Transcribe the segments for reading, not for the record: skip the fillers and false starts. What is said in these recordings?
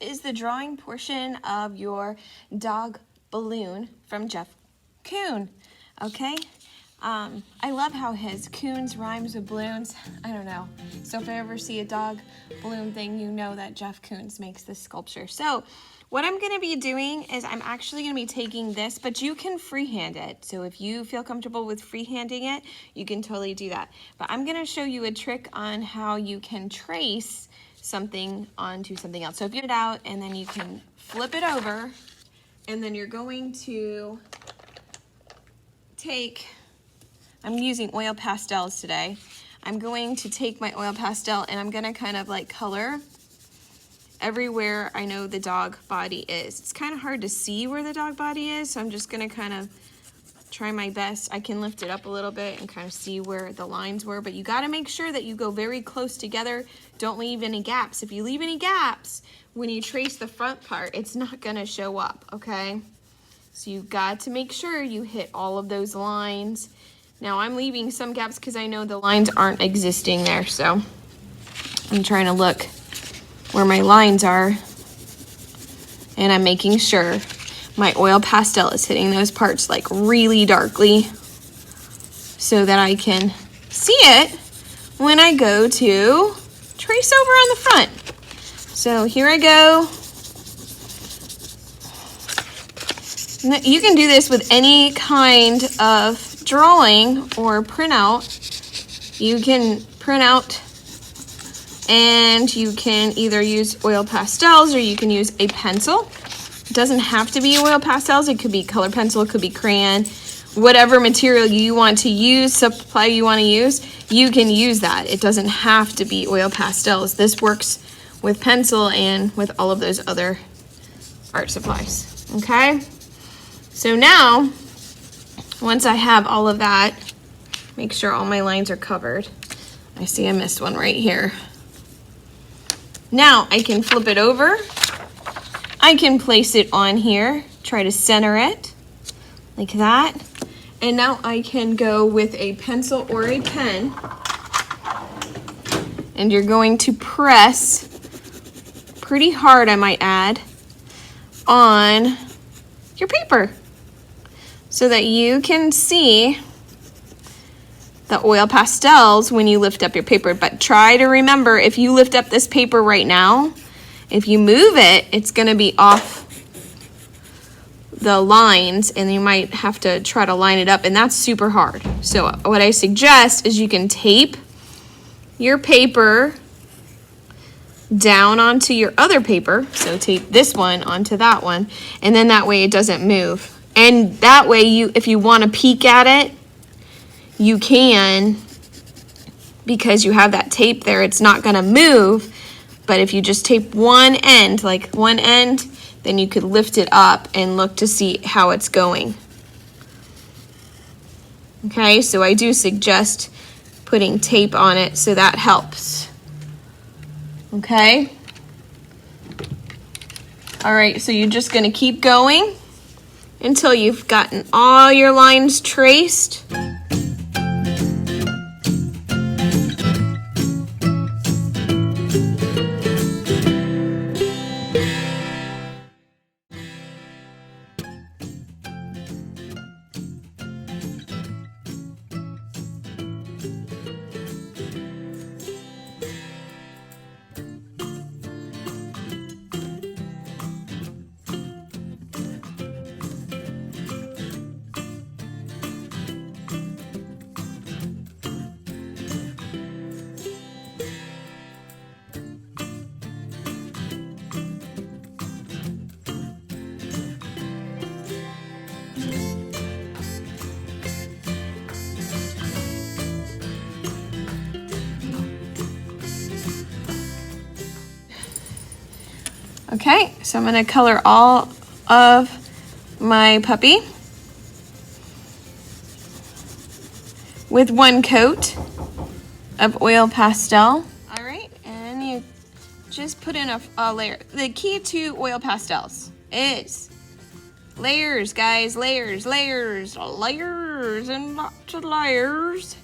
is the drawing portion of your dog balloon from Jeff Koons. Okay, I love how his Koons rhymes with balloons. I don't know. So if I ever see a dog balloon thing, you know that Jeff Koons makes this sculpture. So what I'm going to be doing is I'm actually going to be taking this, but you can freehand it. So if you feel comfortable with freehanding it, you can totally do that. But I'm going to show you a trick on how you can trace something onto something else. So if you get it out and then you can flip it over, and then you're going to take, I'm using oil pastels today. I'm going to take my oil pastel and I'm gonna kind of like color everywhere I know the dog body is. It's kind of hard to see where the dog body is, so I'm just gonna kind of try my best. I can lift it up a little bit and kind of see where the lines were, but you gotta make sure that you go very close together. Don't leave any gaps. If you leave any gaps, when you trace the front part, it's not gonna show up, okay? So you've got to make sure you hit all of those lines. Now I'm leaving some gaps because I know the lines aren't existing there, so I'm trying to look where my lines are, and I'm making sure my oil pastel is hitting those parts like really darkly so that I can see it when I go to trace over on the front. So here I go. You can do this with any kind of drawing or printout. You can print out and you can either use oil pastels or you can use a pencil. It doesn't have to be oil pastels. It could be color pencil, it could be crayon. Whatever material you want to use, supply you want to use, you can use that. It doesn't have to be oil pastels. This works with pencil and with all of those other art supplies, okay? So now, once I have all of that, make sure all my lines are covered. I see I missed one right here. Now I can flip it over. I can place it on here, try to center it like that. And now I can go with a pencil or a pen, and you're going to press pretty hard, I might add, on your paper so that you can see the oil pastels when you lift up your paper. But try to remember, if you lift up this paper right now, if you move it, it's going to be off the lines and you might have to try to line it up, and that's super hard. So what I suggest is you can tape your paper down onto your other paper. So tape this one onto that one, and then that way it doesn't move. And that way, if you want to peek at it, you can, because you have that tape there, it's not going to move. But if you just tape one end, like one end, then you could lift it up and look to see how it's going. Okay, so I do suggest putting tape on it, so that helps. Okay. All right, so you're just going to keep going until you've gotten all your lines traced. Okay, so I'm going to color all of my puppy with one coat of oil pastel. All right, and you just put in a layer. The key to oil pastels is layers, guys, layers, layers, layers, and lots of layers.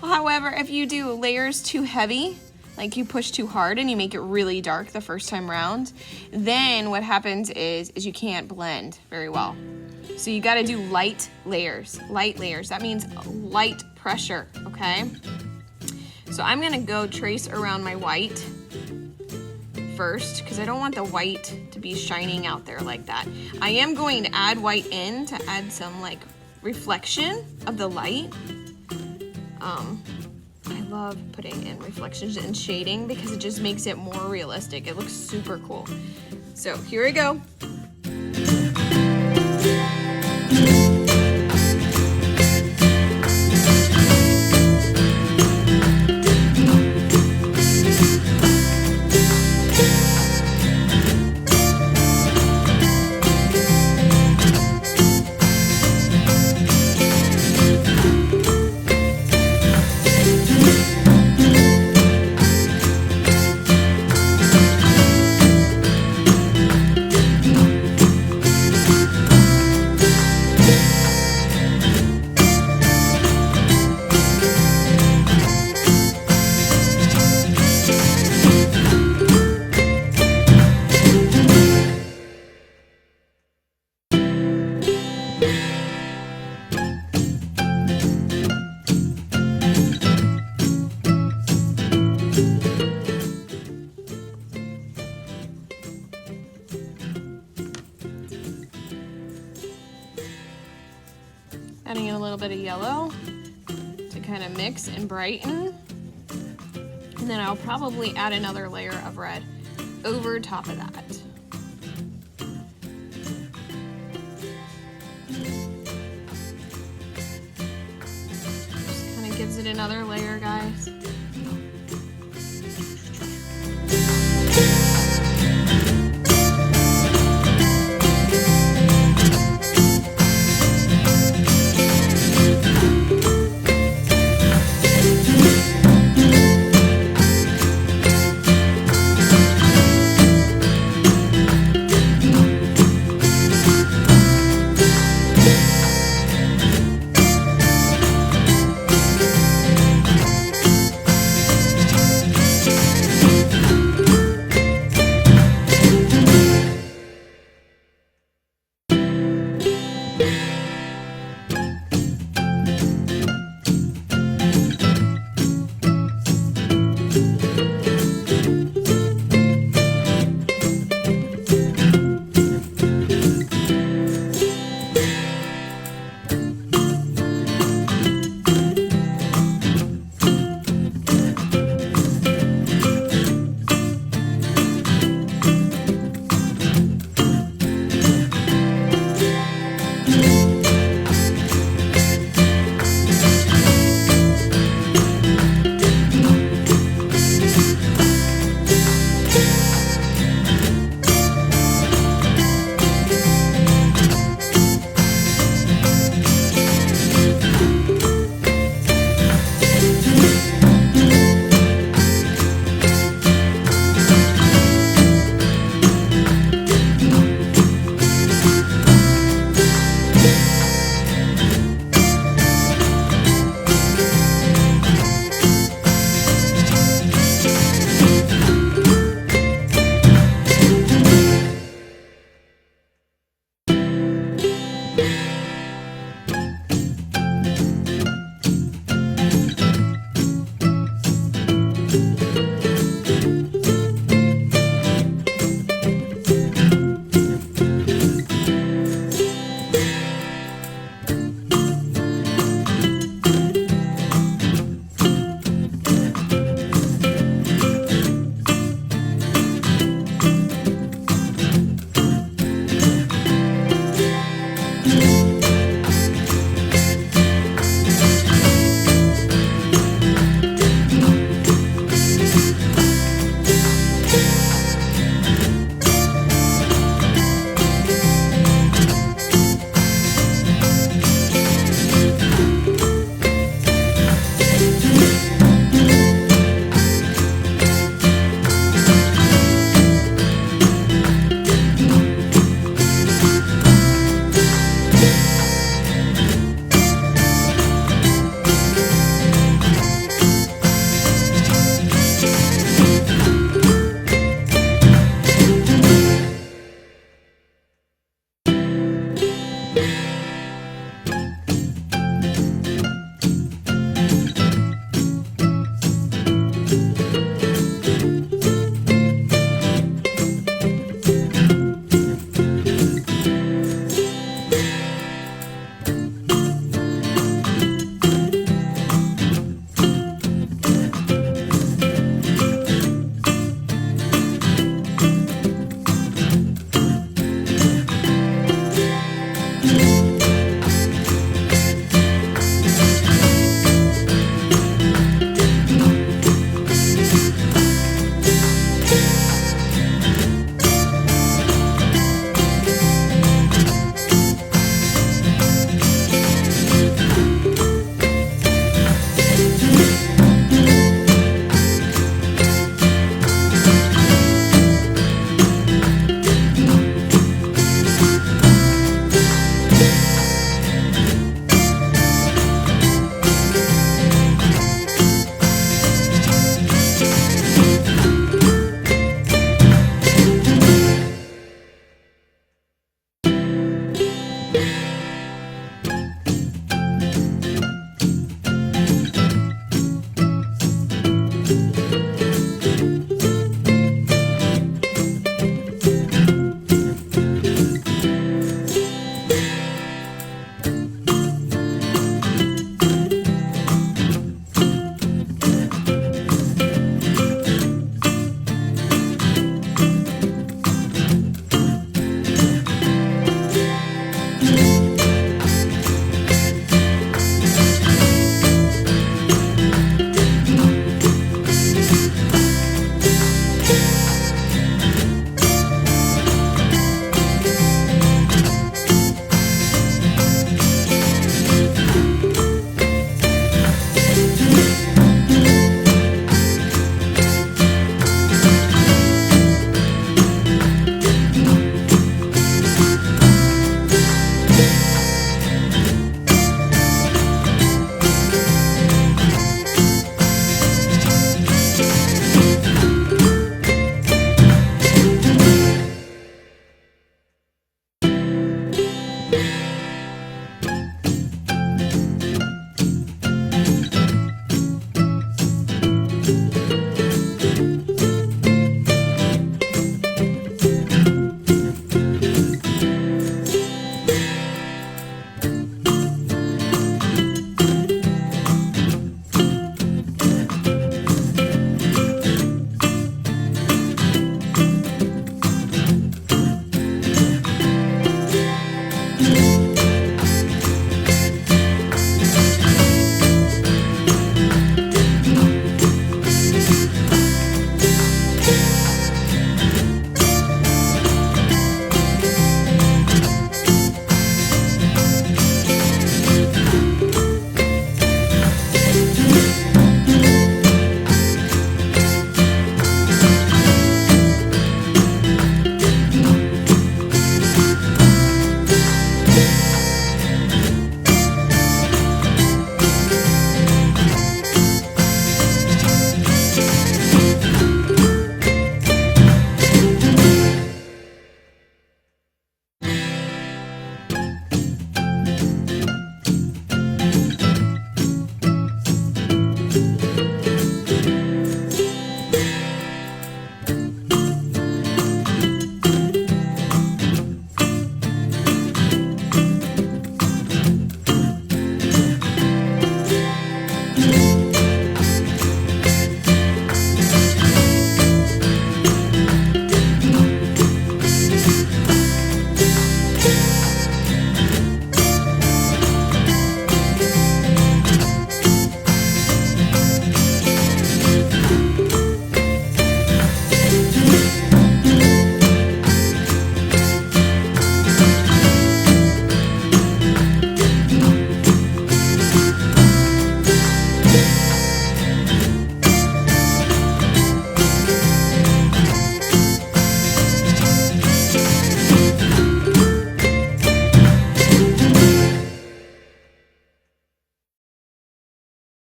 However, if you do layers too heavy, like you push too hard and you make it really dark the first time round, then what happens is you can't blend very well. So you gotta do light layers, light layers. That means light pressure, okay? So I'm gonna go trace around my white first because I don't want the white to be shining out there like that. I am going to add white in to add some like reflection of the light. I love putting in reflections and shading because it just makes it more realistic. It looks super cool. So here we go. Adding in a little bit of yellow to kind of mix and brighten. And then I'll probably add another layer of red over top of that. Just kind of gives it another layer, guys.